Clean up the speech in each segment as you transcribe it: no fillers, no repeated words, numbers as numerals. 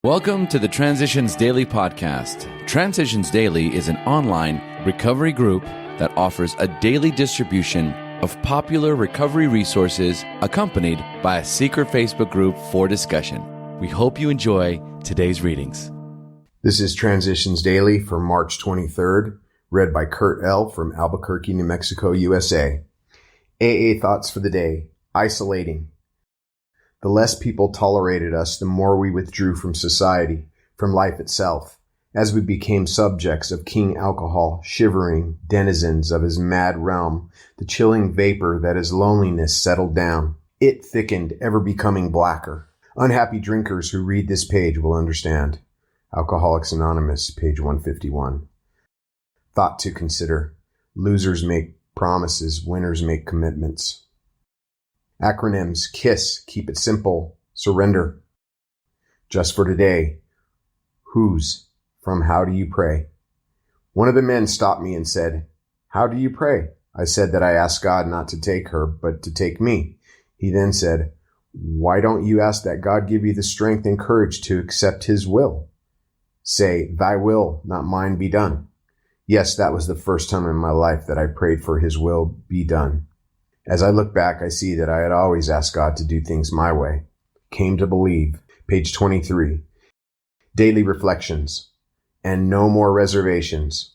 Welcome to the Transitions Daily podcast. Transitions Daily is an online recovery group that offers a daily distribution of popular recovery resources accompanied by a secret Facebook group for discussion. We hope you enjoy today's readings. This is Transitions Daily for March 23rd, read by Kurt L. from Albuquerque, New Mexico, USA. AA thoughts for the day: isolating. The less people tolerated us, the more we withdrew from society, from life itself, as we became subjects of King Alcohol, shivering denizens of his mad realm, the chilling vapor that his loneliness settled down. It thickened, ever becoming blacker. Unhappy drinkers who read this page will understand. Alcoholics Anonymous, page 151. Thought to consider: losers make promises, winners make commitments. Acronyms: KISS, keep it simple, surrender. Just for today: whose, from how do you pray? One of the men stopped me and said, "How do you pray?" I said that I asked God not to take her, but to take me. He then said, "Why don't you ask that God give you the strength and courage to accept his will? Say, thy will, not mine, be done." Yes, that was the first time in my life that I prayed for his will be done. As I look back, I see that I had always asked God to do things my way. Came to believe, page 23. Daily reflections. And no more reservations.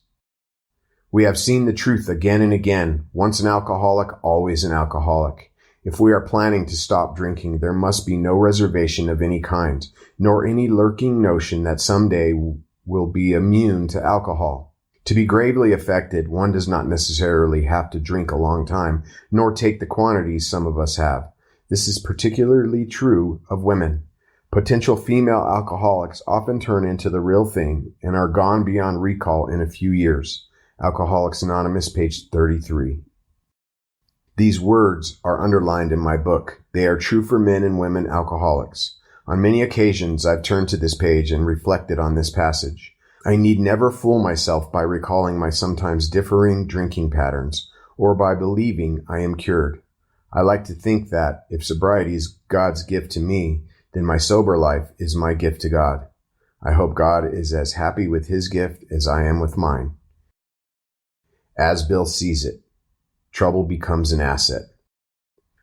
We have seen the truth again and again. Once an alcoholic, always an alcoholic. If we are planning to stop drinking, there must be no reservation of any kind, nor any lurking notion that someday we'll be immune to alcohol. To be gravely affected, one does not necessarily have to drink a long time, nor take the quantities some of us have. This is particularly true of women. Potential female alcoholics often turn into the real thing and are gone beyond recall in a few years. Alcoholics Anonymous, page 33. These words are underlined in my book. They are true for men and women alcoholics. On many occasions, I've turned to this page and reflected on this passage. I need never fool myself by recalling my sometimes differing drinking patterns, or by believing I am cured. I like to think that if sobriety is God's gift to me, then my sober life is my gift to God. I hope God is as happy with his gift as I am with mine. As Bill sees it, trouble becomes an asset.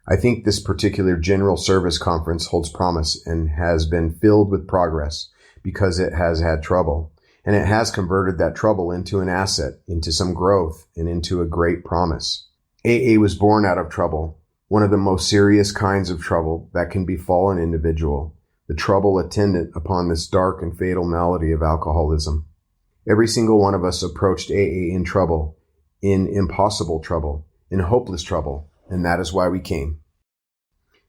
I think this particular General Service Conference holds promise and has been filled with progress because it has had trouble. And it has converted that trouble into an asset, into some growth, and into a great promise. AA was born out of trouble, one of the most serious kinds of trouble that can befall an individual, the trouble attendant upon this dark and fatal malady of alcoholism. Every single one of us approached AA in trouble, in impossible trouble, in hopeless trouble, and that is why we came.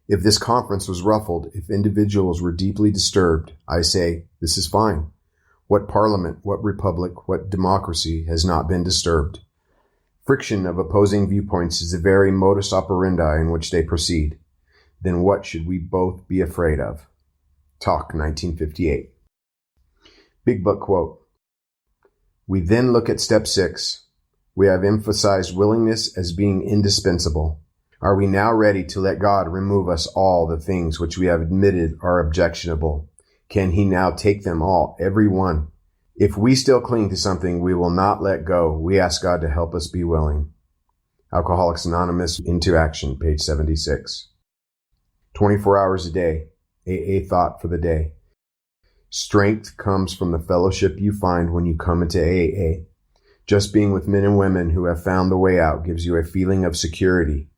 If this conference was ruffled, if individuals were deeply disturbed, I say, this is fine. What parliament, what republic, what democracy has not been disturbed? Friction of opposing viewpoints is the very modus operandi in which they proceed. Then what should we both be afraid of? Talk, 1958. Big Book quote. We then look at step 6. We have emphasized willingness as being indispensable. Are we now ready to let God remove us all the things which we have admitted are objectionable? Can he now take them all, every one? If we still cling to something we will not let go, we ask God to help us be willing. Alcoholics Anonymous, Into Action, page 76. 24 hours a day, AA thought for the day. Strength comes from the fellowship you find when you come into AA. Just being with men and women who have found the way out gives you a feeling of security.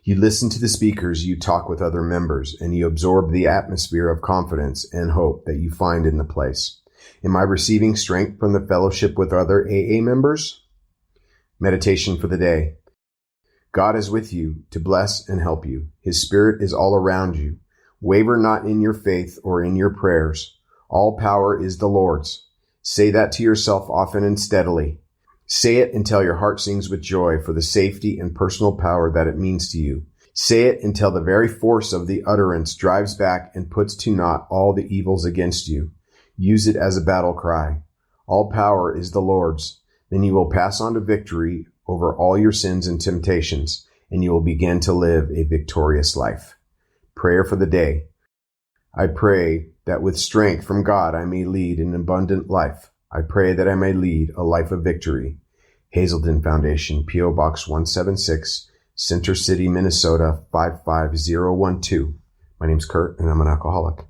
You listen to the speakers, you talk with other members, and you absorb the atmosphere of confidence and hope that you find in the place. Am I receiving strength from the fellowship with other AA members? Meditation for the day. God is with you to bless and help you. His Spirit is all around you. Waver not in your faith or in your prayers. All power is the Lord's. Say that to yourself often and steadily. Say it until your heart sings with joy for the safety and personal power that it means to you. Say it until the very force of the utterance drives back and puts to naught all the evils against you. Use it as a battle cry. All power is the Lord's. Then you will pass on to victory over all your sins and temptations, and you will begin to live a victorious life. Prayer for the day. I pray that with strength from God I may lead an abundant life. I pray that I may lead a life of victory. Hazelden Foundation, P.O. Box 176, Center City, Minnesota 55012. My name's Kurt, and I'm an alcoholic.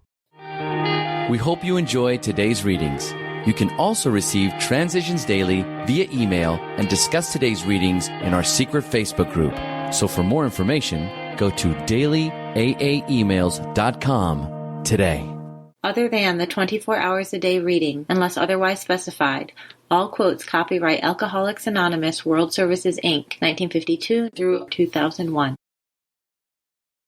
We hope you enjoyed today's readings. You can also receive Transitions Daily via email and discuss today's readings in our secret Facebook group. So for more information, go to dailyaaemails.com today. Other than the 24 hours a day reading, unless otherwise specified, all quotes copyright Alcoholics Anonymous World Services, Inc., 1952 through 2001.